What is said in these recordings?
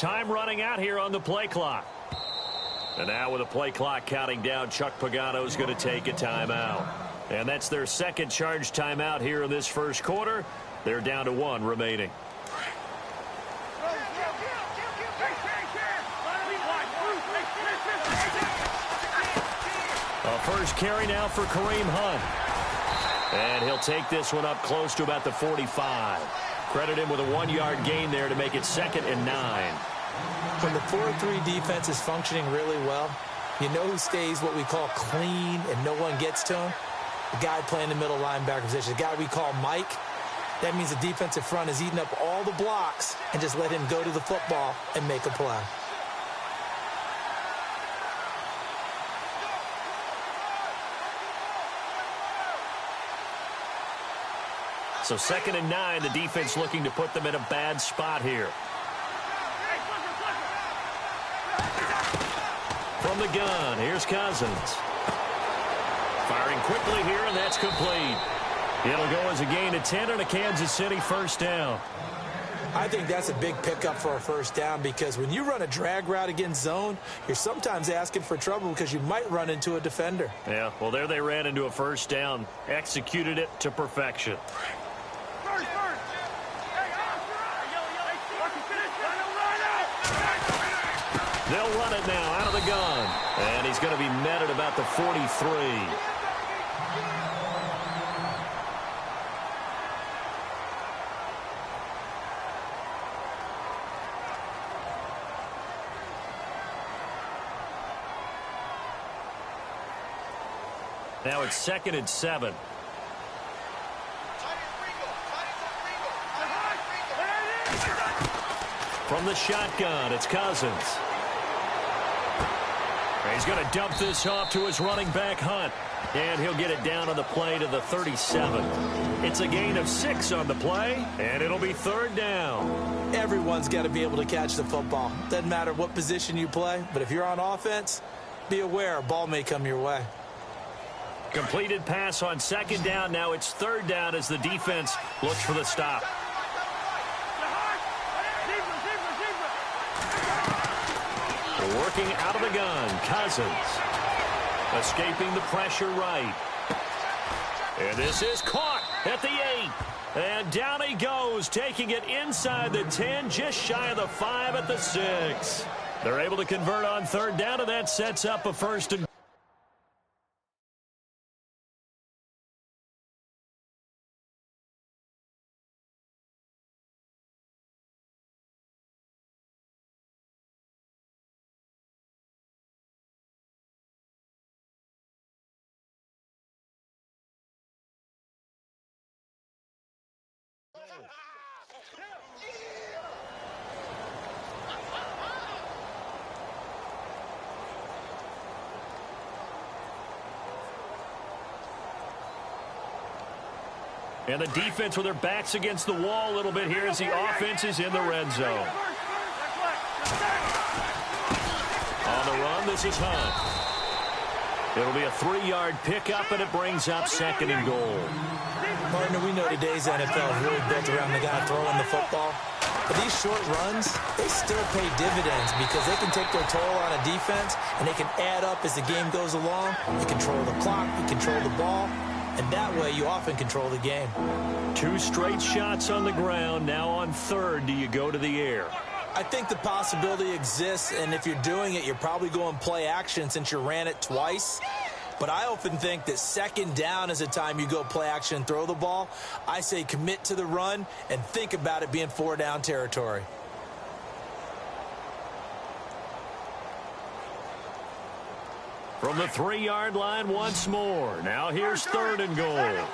Time running out here on the play clock. And now with the play clock counting down, Chuck Pagano's going to take a timeout. And that's their second charge timeout here in this first quarter. They're down to 1 remaining. A first carry now for Kareem Hunt. And he'll take this one up close to about the 45. Credit him with a 1-yard gain there to make it 2nd and 9. When the 4-3 defense is functioning really well, you know who stays what we call clean and no one gets to him? The guy playing the middle linebacker position, the guy we call Mike. That means the defensive front is eating up all the blocks and just let him go to the football and make a play. So 2nd and 9, the defense looking to put them in a bad spot here. From the gun, here's Cousins. Firing quickly here, and that's complete. It'll go as a gain of 10 and a Kansas City first down. I think that's a big pickup for a first down because when you run a drag route against zone, you're sometimes asking for trouble because you might run into a defender. Yeah, well, there they ran into a first down. Executed it to perfection. They'll run it now out of the gun. And he's going to be met at about the 43. Now it's 2nd and 7. From the shotgun, it's Cousins. He's going to dump this off to his running back, Hunt. And he'll get it down on the play to the 37. It's a gain of 6 on the play, and it'll be 3rd down. Everyone's got to be able to catch the football. Doesn't matter what position you play, but if you're on offense, be aware a ball may come your way. Completed pass on 2nd down. Now it's 3rd down as the defense looks for the stop. Working out of the gun, Cousins. Escaping the pressure right. And this is caught at the 8. And down he goes, taking it inside the 10, just shy of the 5 at the 6. They're able to convert on 3rd down, and that sets up a 1st and and the defense with their backs against the wall a little bit here as the offense is in the red zone. On the run, this is Hunt. It'll be a 3-yard pickup, and it brings up 2nd and goal. Partner, we know today's NFL is really built around the guy throwing the football. But these short runs, they still pay dividends because they can take their toll on a defense, and they can add up as the game goes along. You control the clock, you control the ball. And that way, you often control the game. 2 straight shots on the ground. Now on 3rd, do you go to the air? I think the possibility exists, and if you're doing it, you're probably going play action since you ran it twice. But I often think that 2nd down is a time you go play action and throw the ball. I say commit to the run and think about it being 4-down territory. From the 3-yard line once more. Now here's 3rd and goal.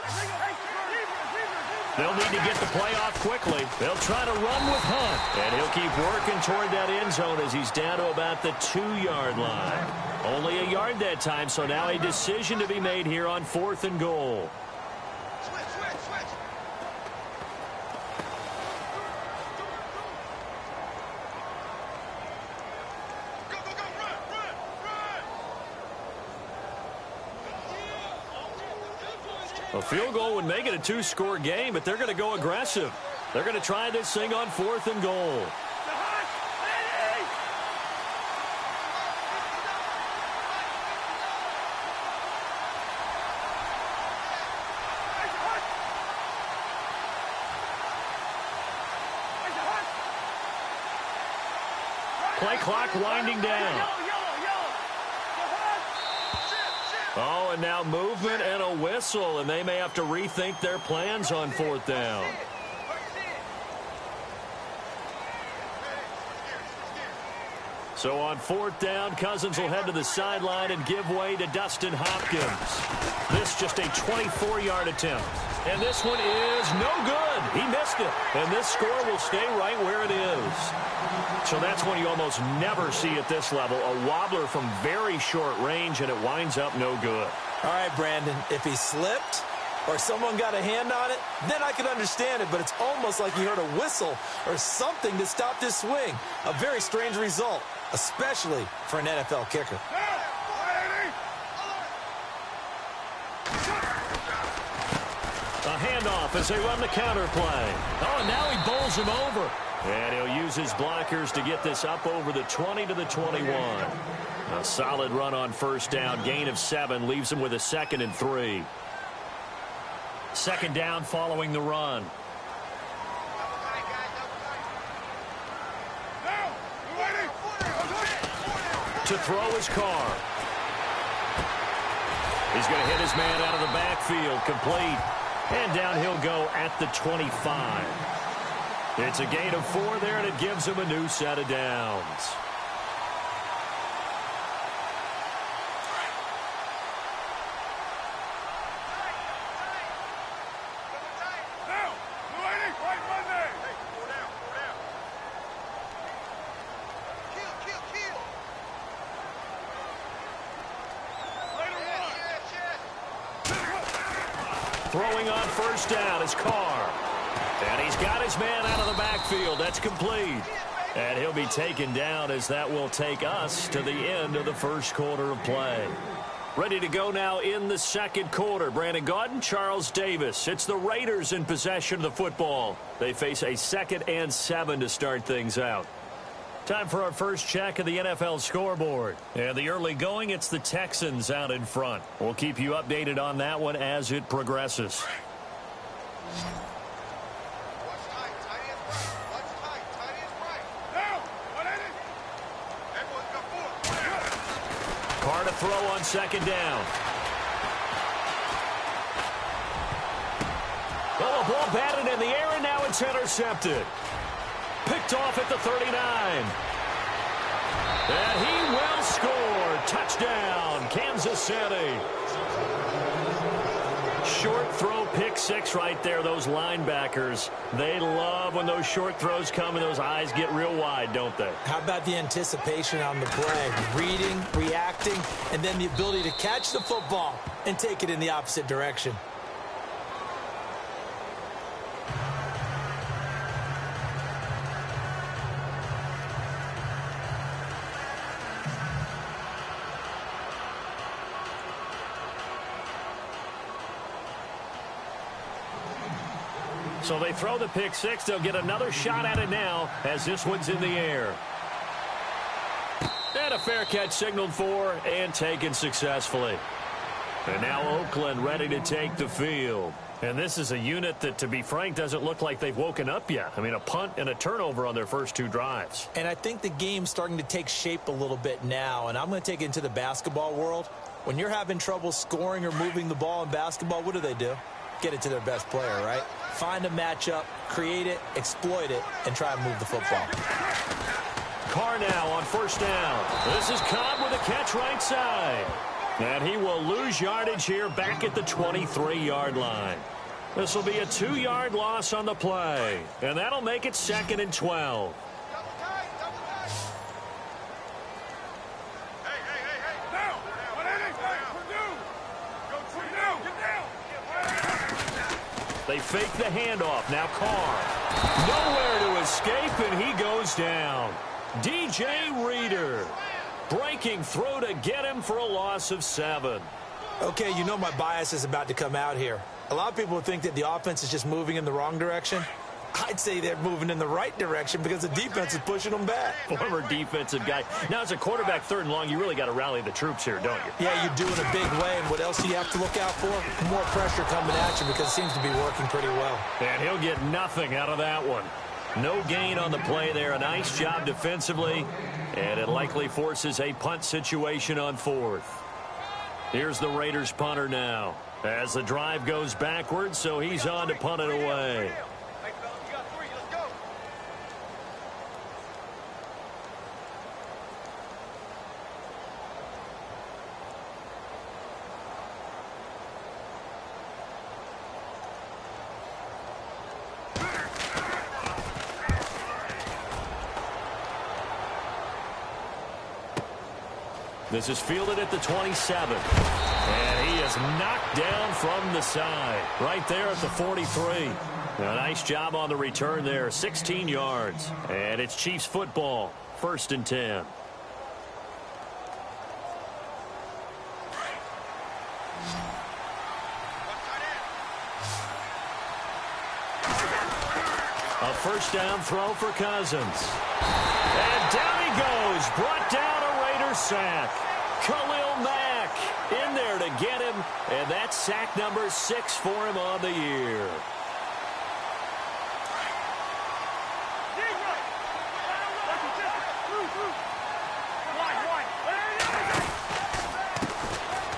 They'll need to get the play off quickly. They'll try to run with Hunt. And he'll keep working toward that end zone as he's down to about the 2-yard line. Only a yard that time, so now a decision to be made here on 4th and goal. A field goal would make it a 2-score game, but they're going to go aggressive. They're going to try this thing on 4th and goal. Play clock winding down. Oh, and now movement and a whistle, and they may have to rethink their plans on 4th down. So on 4th down, Cousins will head to the sideline and give way to Dustin Hopkins. This just a 24-yard attempt. And this one is no good. He missed it. And this score will stay right where it is. So that's one you almost never see at this level. A wobbler from very short range, and it winds up no good. All right, Brandon, if he slipped or someone got a hand on it, then I could understand it. But it's almost like he heard a whistle or something to stop this swing. A very strange result, especially for an NFL kicker. A handoff as they run the counter play. Oh, and now he bowls him over. And he'll use his blockers to get this up over the 20 to the 21. A solid run on 1st down. Gain of 7 leaves him with a 2nd and 3. 2nd down following the run. To throw his Carr. He's going to hit his man out of the backfield. Complete. And down he'll go at the 25. It's a gain of 4 there, and it gives him a new set of downs. Throwing on 1st down is Carr. And he's got his man out of the backfield. That's complete. And he'll be taken down as that will take us to the end of the 1st quarter of play. Ready to go now in the 2nd quarter. Brandon Gaudin, Charles Davis. It's the Raiders in possession of the football. They face a 2nd and 7 to start things out. Time for our first check of the NFL scoreboard. And the early going, it's the Texans out in front. We'll keep you updated on that one as it progresses. Carr to throw on 2nd down. Well, a ball batted in the air, and now it's intercepted. Picked off at the 39. And he will score. Touchdown, Kansas City. Short throw, pick 6 right there. Those linebackers, they love when those short throws come and those eyes get real wide, don't they? How about the anticipation on the play? Reading, reacting, and then the ability to catch the football and take it in the opposite direction. So they throw the pick 6. They'll get another shot at it now as this one's in the air. And a fair catch signaled for and taken successfully. And now Oakland ready to take the field. And this is a unit that, to be frank, doesn't look like they've woken up yet. I mean, a punt and a turnover on their first 2 drives. And I think the game's starting to take shape a little bit now. And I'm going to take it into the basketball world. When you're having trouble scoring or moving the ball in basketball, what do? Get it to their best player, right? Find a matchup, create it, exploit it, and try and move the football. Carr now on 1st down. This is Cobb with a catch right side. And he will lose yardage here back at the 23-yard line. This will be a 2-yard loss on the play. And that'll make it 2nd and 12. They fake the handoff. Now Carr. Nowhere to escape, and he goes down. DJ Reader breaking through to get him for a loss of 7. Okay, you know my bias is about to come out here. A lot of people think that the offense is just moving in the wrong direction. I'd say they're moving in the right direction because the defense is pushing them back. Former defensive guy. Now, as a quarterback 3rd and long, you really got to rally the troops here, don't you? Yeah, you do in a big way. And what else do you have to look out for? More pressure coming at you because it seems to be working pretty well. And he'll get nothing out of that one. No gain on the play there. A nice job defensively, and it likely forces a punt situation on 4th. Here's the Raiders punter now as the drive goes backwards, so he's on to punt it away. This is fielded at the 27. And he is knocked down from the side. Right there at the 43. A nice job on the return there. 16 yards. And it's Chiefs football. 1st and 10. A first down throw for Cousins. And down he goes. Brought down a Raiders sack. Khalil Mack in there to get him. And that's sack number 6 for him on the year.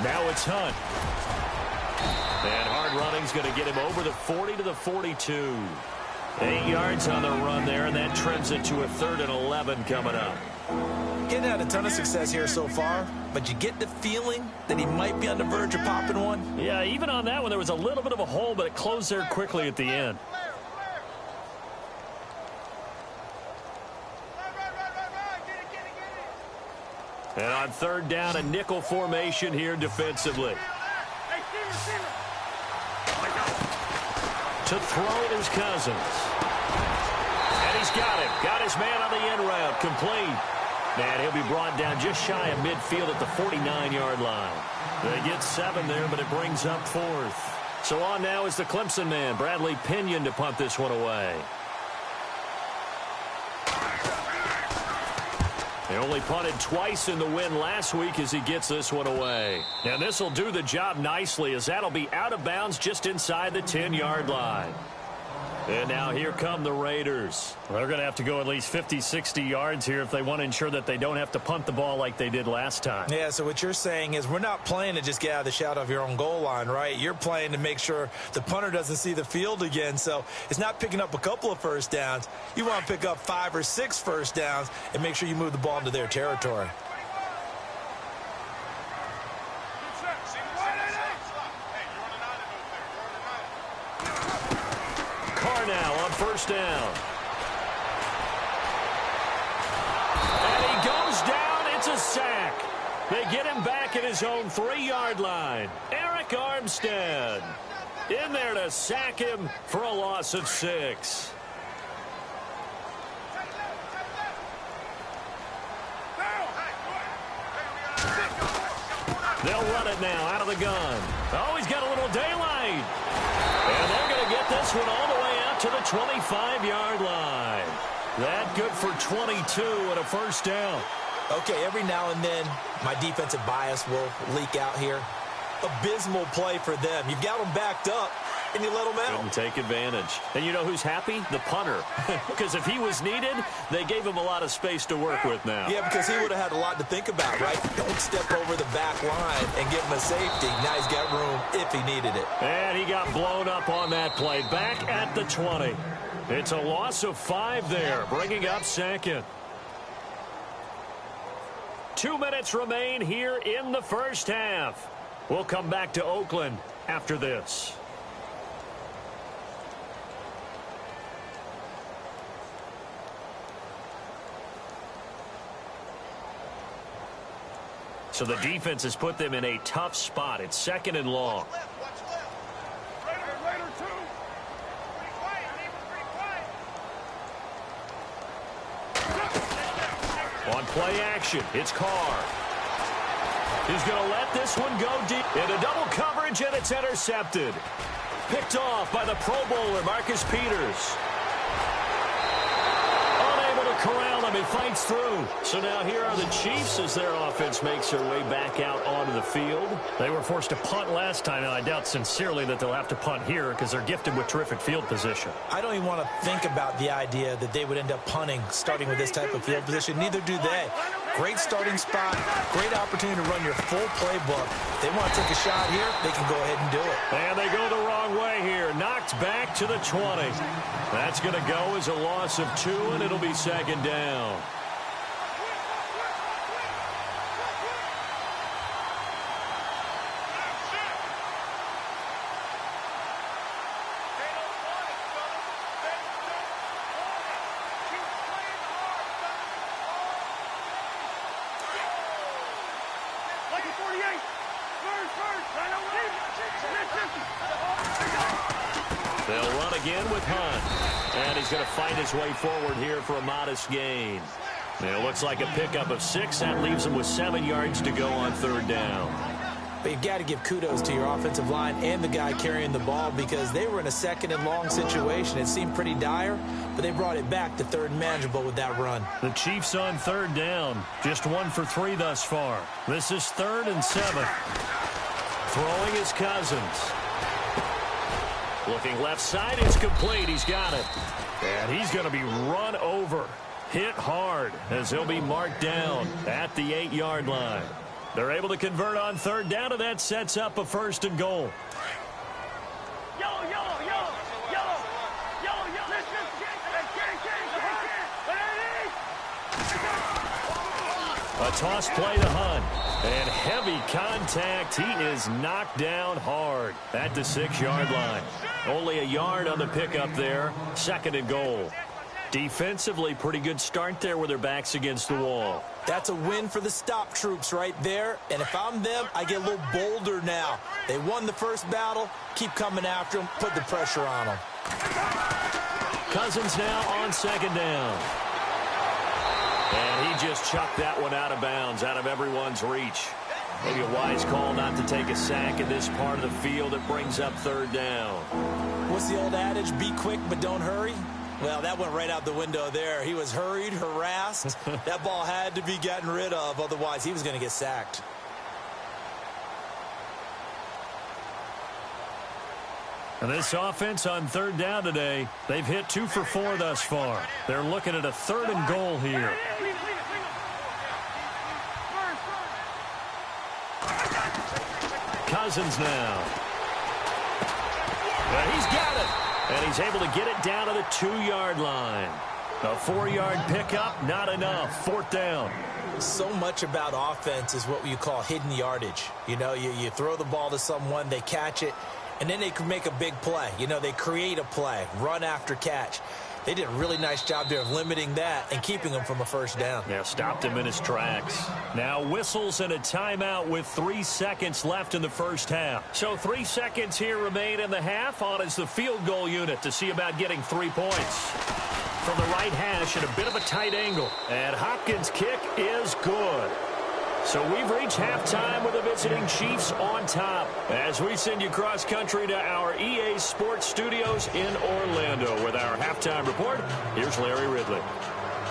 Now it's Hunt. And hard running's going to get him over the 40 to the 42. 8 yards on the run there, and that trims it to a 3rd and 11 coming up. Getting had a ton of success here so far, but you get the feeling that he might be on the verge of popping one. Yeah, even on that one, there was a little bit of a hole, but it closed there quickly at the end. And on 3rd down, a nickel formation here defensively. To throw is Cousins. And he's got him. Got his man on the end route. Complete. And he'll be brought down just shy of midfield at the 49-yard line. They get 7 there, but it brings up 4th. So on now is the Clemson man, Bradley Pinion, to punt this one away. They only punted twice in the win last week as he gets this one away. And this will do the job nicely, as that'll be out of bounds just inside the 10-yard line. And now here come the Raiders. They're going to have to go at least 50, 60 yards here if they want to ensure that they don't have to punt the ball like they did last time. Yeah, so what you're saying is we're not playing to just get out of the shadow of your own goal line, right? You're playing to make sure the punter doesn't see the field again. So it's not picking up a couple of first downs. You want to pick up 5 or 6 first downs and make sure you move the ball into their territory. Now on first down. And he goes down. It's a sack. They get him back at his own 3-yard line. Eric Armstead in there to sack him for a loss of 6. They'll run it now out of the gun. Oh, he's got a little daylight. And they're going to get this one all the way out to the 25-yard line. That good for 22 and a first down. Okay, every now and then my defensive bias will leak out here. Abysmal play for them. You've got them backed up, and you let them out. Couldn't take advantage. And you know who's happy? The punter. Because if he was needed, they gave him a lot of space to work with now. Yeah, because he would have had a lot to think about, right? Don't step over the back line and give him a safety. Now he's got room if he needed it. And he got blown up on that play. Back at the 20. It's a loss of 5 there, bringing up 2nd. 2 minutes remain here in the first half. We'll come back to Oakland after this. So the defense has put them in a tough spot. It's 2nd and long. On play action, it's Carr. He's going to let this one go deep. Into double coverage, and it's intercepted. Picked off by the Pro Bowler, Marcus Peters. Unable to corral him. He fights through. So now here are the Chiefs as their offense makes their way back out onto the field. They were forced to punt last time, and I doubt sincerely that they'll have to punt here because they're gifted with terrific field position. I don't even want to think about the idea that they would end up punting starting with this type of field position. Neither do they. Great starting spot, great opportunity to run your full playbook. If they want to take a shot here, they can go ahead and do it. And they go the wrong way here. Knocked back to the 20. That's going to go as a loss of 2, and it'll be second down. They'll run again with Hunt. And he's going to fight his way forward here for a modest gain. It looks like a pickup of 6. That leaves him with 7 yards to go on third down. But you've got to give kudos to your offensive line and the guy carrying the ball because they were in a second and long situation. It seemed pretty dire, but they brought it back to third and manageable with that run. The Chiefs on third down. Just 1 for 3 thus far. This is 3rd and 7. Throwing is Cousins. Looking left side, it's complete. He's got it. And he's going to be run over. Hit hard as he'll be marked down at the 8-yard line. They're able to convert on third down, and that sets up a 1st and goal. A toss play to Hunt. And heavy contact. He is knocked down hard at the 6-yard line. Only a yard on the pickup there. 2nd and goal. Defensively, pretty good start there with their backs against the wall. That's a win for the stop troops right there. And if I'm them, I get a little bolder now. They won the first battle. Keep coming after them. Put the pressure on them. Cousins now on 2nd down. And he just chucked that one out of bounds, out of everyone's reach. Maybe a wise call not to take a sack in this part of the field. It brings up third down. What's the old adage? Be quick, but don't hurry. Well, that went right out the window there. He was hurried, harassed. That ball had to be gotten rid of. Otherwise, he was going to get sacked. And this offense on third down today, they've hit 2 for 4 thus far. They're looking at a 3rd and goal here. Cousins now. Well, he's got it. And he's able to get it down to the 2-yard line. A 4-yard pickup, not enough. 4th down. So much about offense is what you call hidden yardage. You know, you throw the ball to someone, they catch it, and then they can make a big play. You know, they create a play, run after catch. They did a really nice job there of limiting that and keeping him from a 1st down. Yeah, stopped him in his tracks. Now whistles and a timeout with 3 seconds left in the first half. So 3 seconds here remain in the half. On is the field goal unit to see about getting 3 points. From the right hash at a bit of a tight angle. And Hopkins' kick is good. So we've reached halftime with the visiting Chiefs on top as we send you cross-country to our EA Sports Studios in Orlando with our halftime report. Here's Larry Ridley.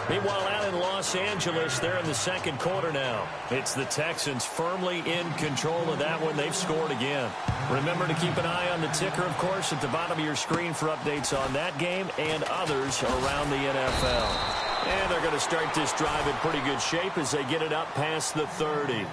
Meanwhile, out in Los Angeles, they're in the 2nd quarter now. It's the Texans firmly in control of that one. They've scored again. Remember to keep an eye on the ticker, of course, at the bottom of your screen for updates on that game and others around the NFL. And they're going to start this drive in pretty good shape as they get it up past the 30.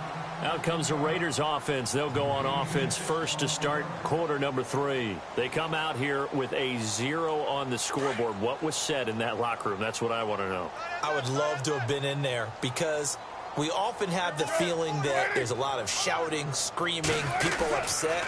Out comes the Raiders offense. They'll go on offense first to start quarter number 3. They come out here with a 0 on the scoreboard. What was said in that locker room? That's what I want to know. I would love to have been in there because we often have the feeling that there's a lot of shouting, screaming, people upset.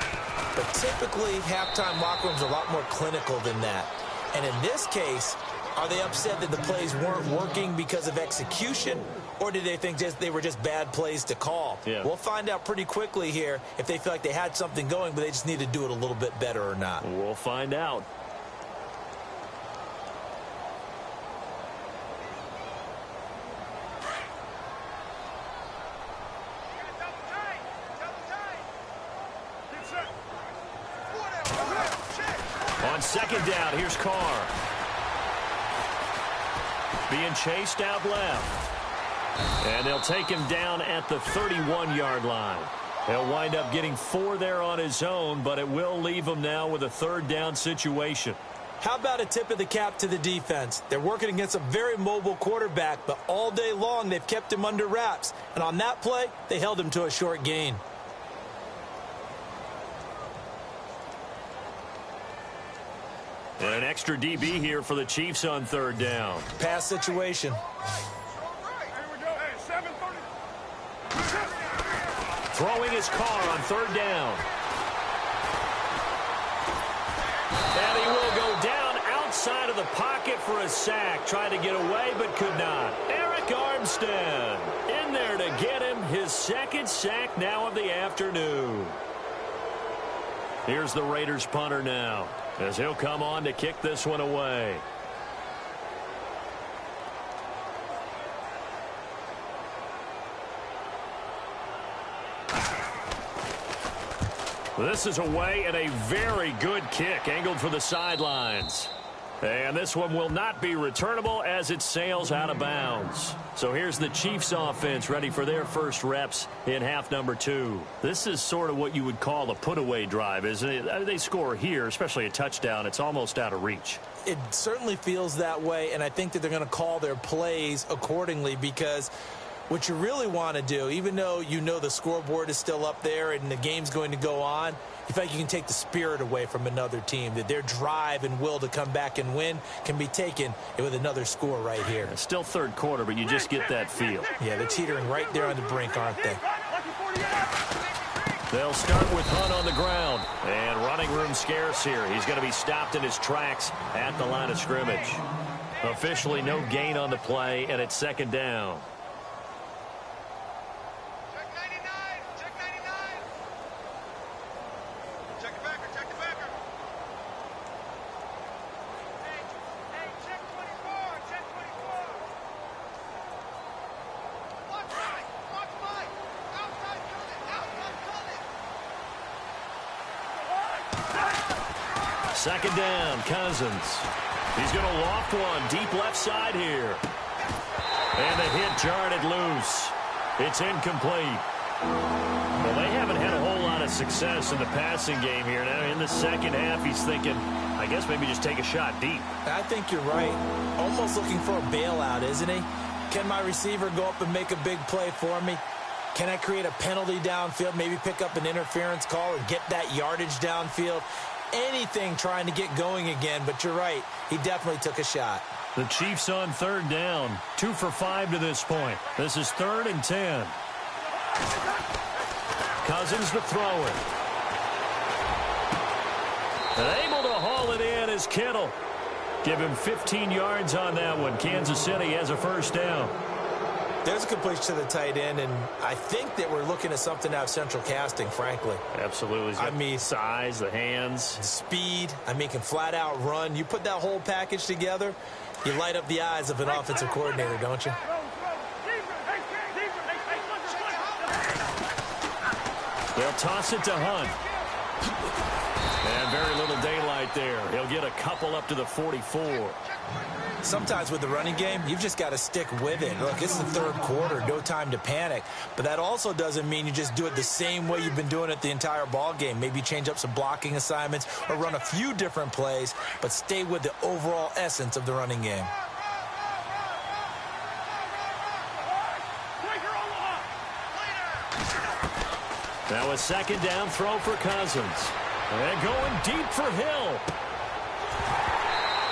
But typically, halftime locker rooms are a lot more clinical than that. And in this case, are they upset that the plays weren't working because of execution, or did they think they were just bad plays to call? Yeah. We'll find out pretty quickly here if they feel like they had something going, but they just need to do it a little bit better or not. We'll find out. On 2nd down, here's Carr. being chased out left. And they'll take him down at the 31-yard line. He'll wind up getting 4 there on his own, but it will leave him now with a third down situation. How about a tip of the cap to the defense? They're working against a very mobile quarterback, but all day long they've kept him under wraps. And on that play, they held him to a short gain. And an extra DB here for the Chiefs on third down. Pass situation. Throwing his car on third down. And he will go down outside of the pocket for a sack. Tried to get away, but could not. Eric Armstead in there to get him his second sack now of the afternoon. Here's the Raiders punter now, as he'll come on to kick this one away. This is away and a very good kick angled for the sidelines. And this one will not be returnable as it sails out of bounds. So here's the Chiefs offense ready for their first reps in half number 2. This is sort of what you would call a put-away drive, isn't it? They score here, especially a touchdown. It's almost out of reach. It certainly feels that way, and I think that they're going to call their plays accordingly because what you really want to do, even though you know the scoreboard is still up there and the game's going to go on, you feel like you can take the spirit away from another team, that their drive and will to come back and win can be taken with another score right here. It's still third quarter, but you just get that feel. Yeah, they're teetering right there on the brink, aren't they? They'll start with Hunt on the ground, and running room scarce here. He's going to be stopped in his tracks at the line of scrimmage. Officially no gain on the play, and it's second down. Second down, Cousins. He's going to loft one deep left side here. And the hit jarred it loose. It's incomplete. Well, they haven't had a whole lot of success in the passing game here. Now, in the second half, he's thinking, I guess maybe just take a shot deep. I think you're right. Almost looking for a bailout, isn't he? Can my receiver go up and make a big play for me? Can I create a penalty downfield, maybe pick up an interference call and get that yardage downfield? Anything trying to get going again, but you're right. He definitely took a shot. The Chiefs on third down. 2 for 5 to this point. This is 3rd and 10. Cousins to throw it. And able to haul it in is Kittle. Give him 15 yards on that one. Kansas City has a first down. There's a completion to the tight end, and I think that we're looking at something out of central casting, frankly. Absolutely. I mean, size, the hands. Speed. I mean, can flat out run. You put that whole package together, you light up the eyes of an offensive coordinator, don't you? They'll toss it to Hunt. And very little daylight there. He'll get a couple up to the 44. Sometimes with the running game, you've just got to stick with it. Look, it's the third quarter, no time to panic. But that also doesn't mean you just do it the same way you've been doing it the entire ball game. Maybe change up some blocking assignments or run a few different plays, but stay with the overall essence of the running game. Now a second down throw for Cousins. And going deep for Hill.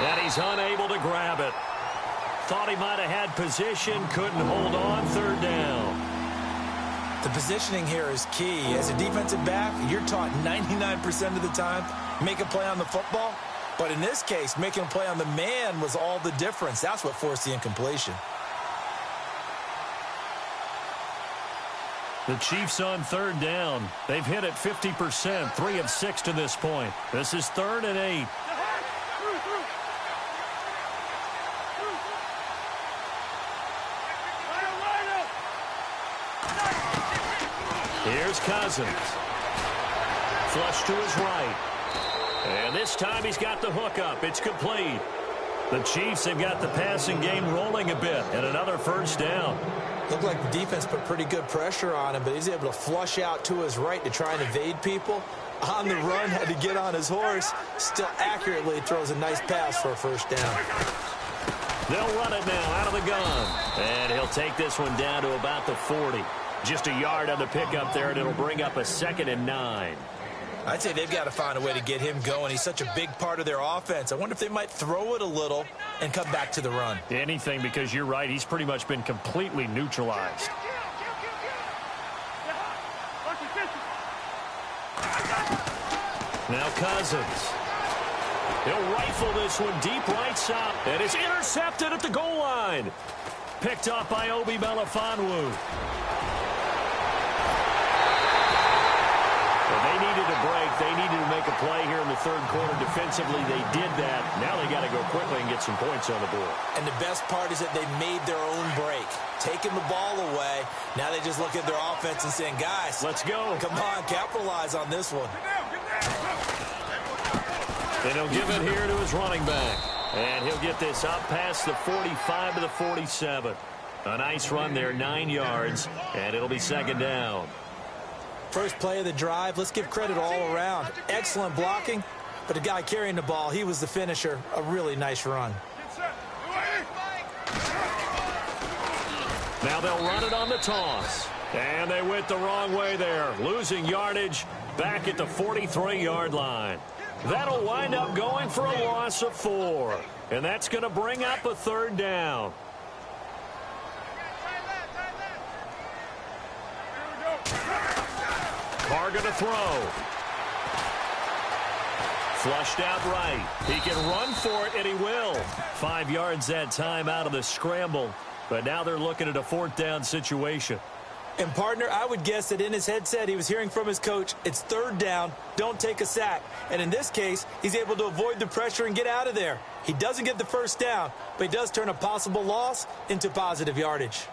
And he's unable to grab it. Thought he might have had position, couldn't hold on, third down. The positioning here is key. As a defensive back, you're taught 99% of the time, make a play on the football. But in this case, making a play on the man was all the difference. That's what forced the incompletion. The Chiefs on third down. They've hit it 50%, 3 of 6 to this point. This is 3rd and 8. Here's Cousins. Flush to his right. And this time he's got the hook up. It's complete. The Chiefs have got the passing game rolling a bit, and another first down. Looked like the defense put pretty good pressure on him, but he's able to flush out to his right to try and evade people. On the run, had to get on his horse. Still accurately throws a nice pass for a first down. They'll run it now out of the gun. And he'll take this one down to about the 40. Just a yard on the pickup there, and it'll bring up a 2nd and 9. I'd say they've got to find a way to get him going. He's such a big part of their offense. I wonder if they might throw it a little and come back to the run. Anything, because you're right. He's pretty much been completely neutralized. Now Cousins. He'll rifle this one deep right side. And it's intercepted at the goal line. Picked up by Obi Melifonwu. They needed a break. They needed to make a play here in the third quarter. Defensively, they did that. Now they got to go quickly and get some points on the board. And the best part is that they made their own break. Taking the ball away. Now they just look at their offense and saying, guys, let's go. Come on, capitalize on this one. And he'll give it here to his running back. And he'll get this up past the 45 to the 47. A nice run there, 9 yards, and it'll be 2nd down. First play of the drive, let's give credit all around. Excellent blocking, but the guy carrying the ball, he was the finisher. A really nice run. Now they'll run it on the toss. And they went the wrong way there. Losing yardage back at the 43-yard line. That'll wind up going for a loss of 4. And that's going to bring up a 3rd down. Carr going to throw. Flushed out right. He can run for it, and he will. 5 yards that time out of the scramble. But now they're looking at a 4th down situation. And, partner, I would guess that in his headset he was hearing from his coach, it's 3rd down, don't take a sack. And in this case, he's able to avoid the pressure and get out of there. He doesn't get the first down, but he does turn a possible loss into positive yardage.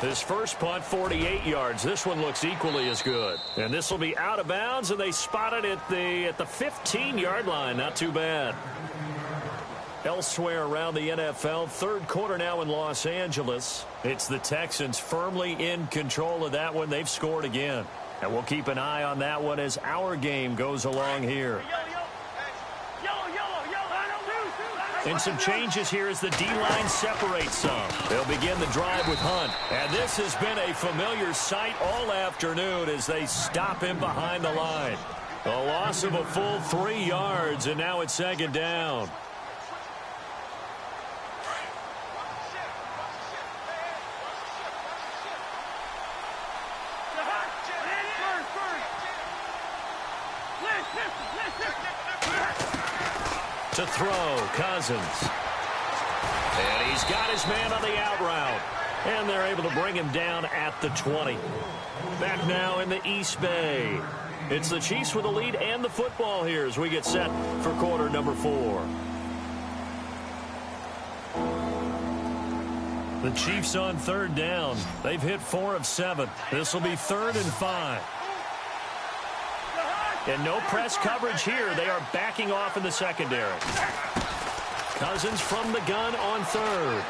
His first punt, 48 yards. This one looks equally as good. And this will be out of bounds, and they spot it at the 15-yard line. Not too bad. Elsewhere around the NFL, third quarter now in Los Angeles. It's the Texans firmly in control of that one. They've scored again. And we'll keep an eye on that one as our game goes along here. And some changes here as the D-line separates some. They'll begin the drive with Hunt. And this has been a familiar sight all afternoon as they stop him behind the line. A loss of a full 3 yards, and now it's 2nd down. To throw, Cousins. And he's got his man on the out route. And they're able to bring him down at the 20. Back now in the East Bay. It's the Chiefs with the lead and the football here as we get set for quarter number 4. The Chiefs on 3rd down. They've hit 4 of 7. This will be 3rd and 5. And no press coverage here. They are backing off in the secondary. Cousins from the gun on 3rd.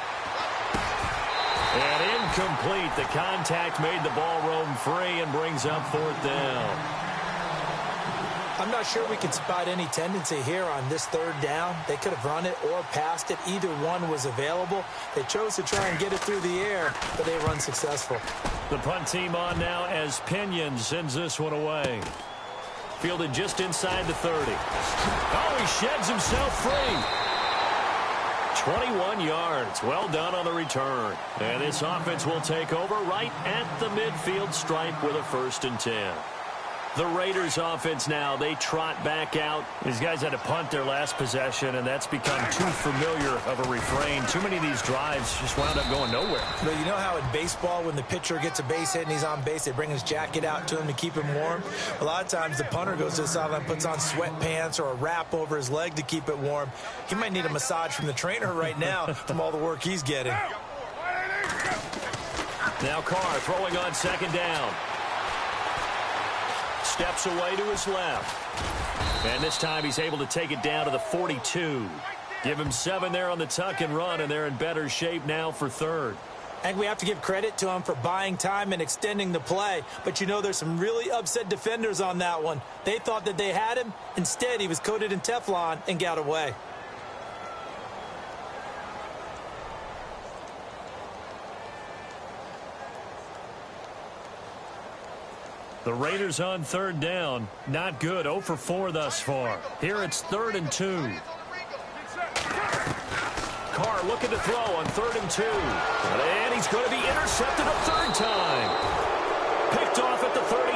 And incomplete. The contact made the ball roam free and brings up 4th down. I'm not sure we can spot any tendency here on this 3rd down. They could have run it or passed it. Either one was available. They chose to try and get it through the air, but they run successful. The punt team on now as Pinion sends this one away. Fielded just inside the 30. Oh, he sheds himself free. 21 yards. Well done on the return. And this offense will take over right at the midfield stripe with a 1st and 10. The Raiders offense now, they trot back out. These guys had to punt their last possession, and that's become too familiar of a refrain. Too many of these drives just wound up going nowhere. But you know how in baseball, when the pitcher gets a base hit and he's on base, they bring his jacket out to him to keep him warm? A lot of times the punter goes to the sideline, puts on sweatpants or a wrap over his leg to keep it warm. He might need a massage from the trainer right now from all the work he's getting. Now Carr throwing on 2nd down. steps away to his left. And this time he's able to take it down to the 42. Give him 7 there on the tuck and run, and they're in better shape now for third. And we have to give credit to him for buying time and extending the play. But, you know, there's some really upset defenders on that one. They thought that they had him. Instead, he was coated in Teflon and got away. The Raiders on third down. Not good. 0 for 4 thus far. Here it's 3rd and 2. Carr looking to throw on 3rd and 2. And he's going to be intercepted a third time. Picked off at the 38.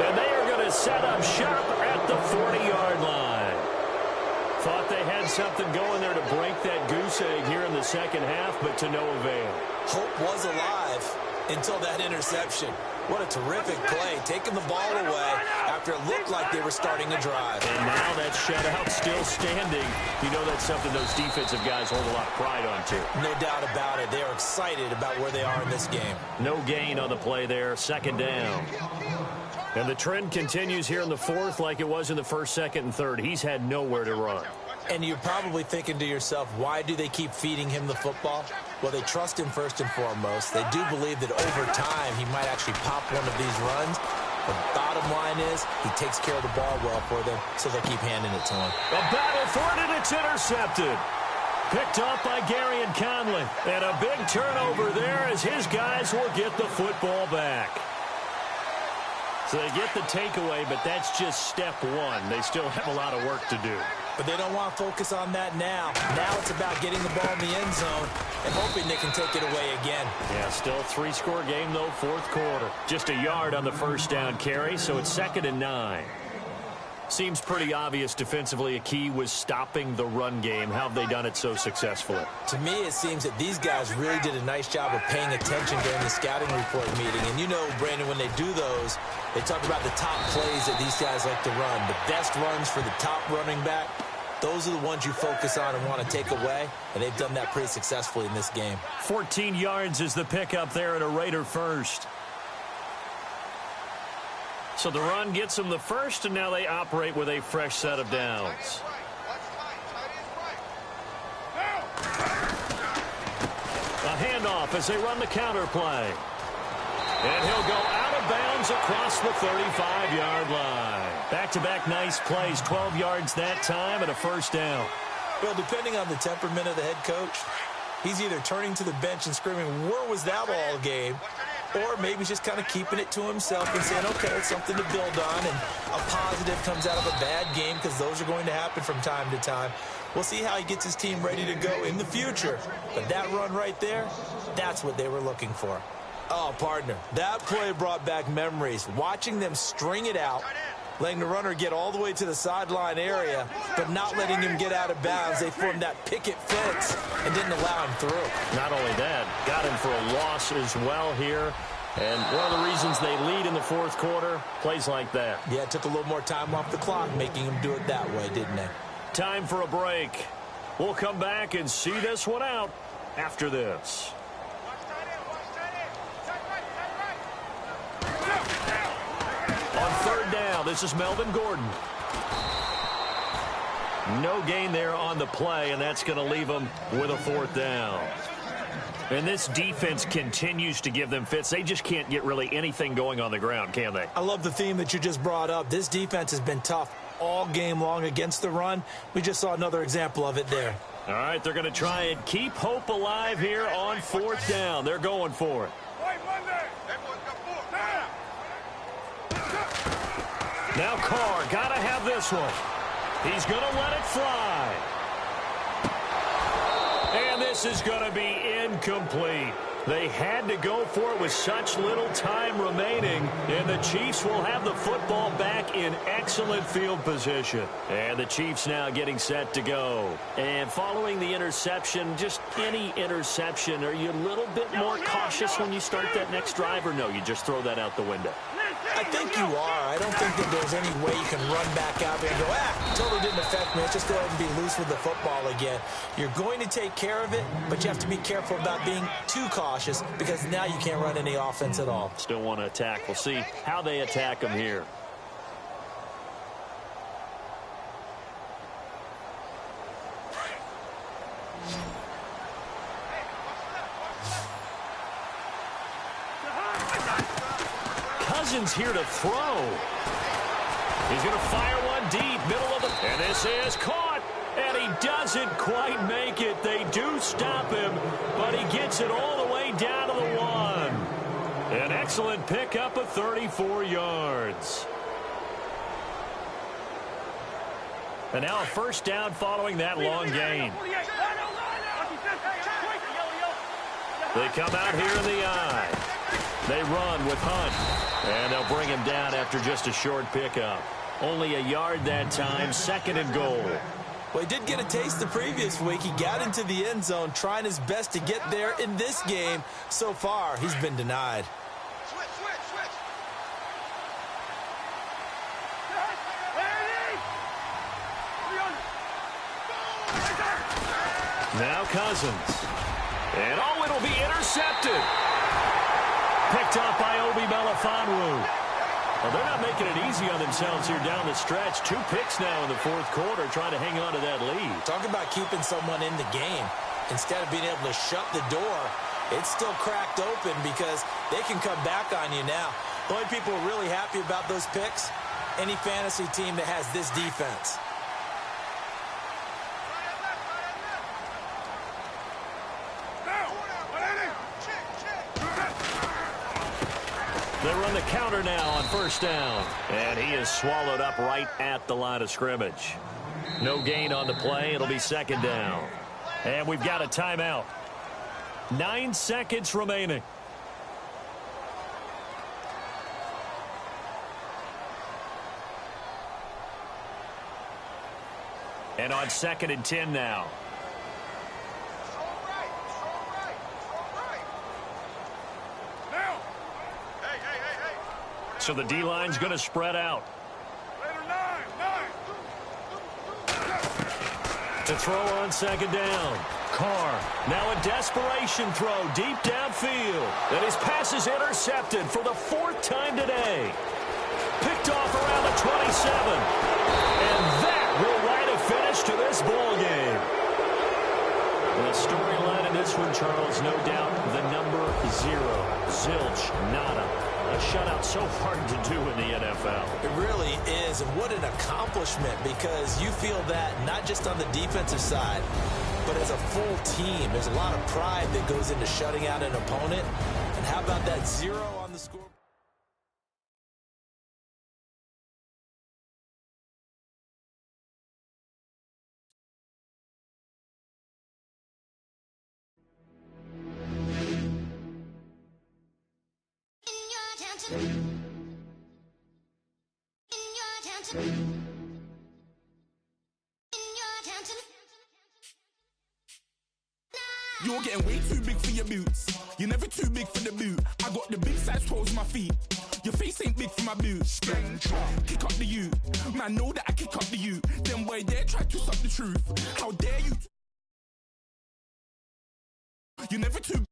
And they are going to set up shop at the 40-yard line. Thought they had something going there to break that goose egg here in the second half, but to no avail. Hope was alive until that interception. What a terrific play, taking the ball away after it looked like they were starting a drive. And now that shutout still standing. You know that's something those defensive guys hold a lot of pride on, too. No doubt about it. They are excited about where they are in this game. No gain on the play there. 2nd down. And the trend continues here in the 4th like it was in the 1st, 2nd, and 3rd. He's had nowhere to run. And you're probably thinking to yourself, why do they keep feeding him the football? Well, they trust him first and foremost. They do believe that over time he might actually pop one of these runs. The bottom line is he takes care of the ball well for them, so they'll keep handing it to him. A battle for it, and it's intercepted. Picked off by Gary and Conley. And a big turnover there as his guys will get the football back. So they get the takeaway, but that's just step 1. They still have a lot of work to do. But they don't want to focus on that now. Now it's about getting the ball in the end zone and hoping they can take it away again. Yeah, still a 3-score game, though, 4th quarter. Just a yard on the first down carry, so it's 2nd and 9. Seems pretty obvious defensively a key was stopping the run game. How have they done it so successfully? To me, it seems that these guys really did a nice job of paying attention during the scouting report meeting. And you know, Brandon, when they do those, they talk about the top plays that these guys like to run. The best runs for the top running back, those are the ones you focus on and want to take away. And they've done that pretty successfully in this game. 14 yards is the pickup there at a Raider first. So the run gets them the first, and now they operate with a fresh set of downs. A handoff as they run the counter play. And he'll go out of bounds across the 35-yard line. Back-to-back nice plays, 12 yards that time and a first down. Well, depending on the temperament of the head coach, he's either turning to the bench and screaming, where was that all game? Or maybe he's just kind of keeping it to himself and saying, okay, it's something to build on, and a positive comes out of a bad game because those are going to happen from time to time. We'll see how he gets his team ready to go in the future. But that run right there, that's what they were looking for. Oh, partner, that play brought back memories. Watching them string it out, letting the runner get all the way to the sideline area, but not letting him get out of bounds. They formed that picket fence and didn't allow him through. Not only that, got him for a loss as well here. And one of the reasons they lead in the 4th quarter, plays like that. Yeah, it took a little more time off the clock, making him do it that way, didn't they? Time for a break. We'll come back and see this one out after this. On 3rd down, this is Melvin Gordon. No gain there on the play, and that's going to leave them with a 4th down. And this defense continues to give them fits. They just can't get really anything going on the ground, can they? I love the theme that you just brought up. This defense has been tough all game long against the run. We just saw another example of it there. All right, they're going to try and keep hope alive here on 4th down. They're going for it. Now Carr, got to have this one. He's going to let it fly. And this is going to be incomplete. They had to go for it with such little time remaining, and the Chiefs will have the football back in excellent field position. And the Chiefs now getting set to go. And following the interception, just any interception, are you a little bit more cautious when you start that next drive, or no, you just throw that out the window? I think you are. I don't think that there's any way you can run back out there and go, totally didn't affect me. Let's just go ahead and be loose with the football again. You're going to take care of it, but you have to be careful about being too cautious because now you can't run any offense at all. Still want to attack. We'll see how they attack them here. Cousins here to throw. He's going to fire one deep, middle of the... And this is caught, and he doesn't quite make it. They do stop him, but he gets it all the way down to the 1. An excellent pickup of 34 yards. And now a first down following that long gain. They come out here in the I. They run with Hunt, and they'll bring him down after just a short pickup. Only a yard that time, 2nd and goal. Well, he did get a taste the previous week. He got into the end zone, trying his best to get there in this game. So far, he's been denied. Now Cousins. And, oh, it'll be intercepted. Picked off by Obi Melifonwu. Well, they're not making it easy on themselves here down the stretch. 2 picks now in the 4th quarter, trying to hang on to that lead. Talk about keeping someone in the game. Instead of being able to shut the door, it's still cracked open because they can come back on you now. The only people really happy about those picks, any fantasy team that has this defense. They run the counter now on first down. And he is swallowed up right at the line of scrimmage. No gain on the play. It'll be 2nd down. And we've got a timeout. 9 seconds remaining. And on 2nd and 10 now. So the D-line's going to spread out. To throw on 2nd down. Carr. Now a desperation throw deep downfield. And his pass is intercepted for the 4th time today. Picked off around the 27. And that will write a finish to this ball game. The storyline in this one, Charles, no doubt the number 0. Zilch, nada. A shutout so hard to do in the NFL. It really is, and what an accomplishment, because you feel that not just on the defensive side, but as a full team. There's a lot of pride that goes into shutting out an opponent. And how about that 0 on the score? You're getting way too big for your boots. You're never too big for the boot. I got the big size toes on my feet. Your face ain't big for my boots. Kick up the U. Man, know that I kick up the U. Then boy dare try to stop the truth. How dare you? You're never too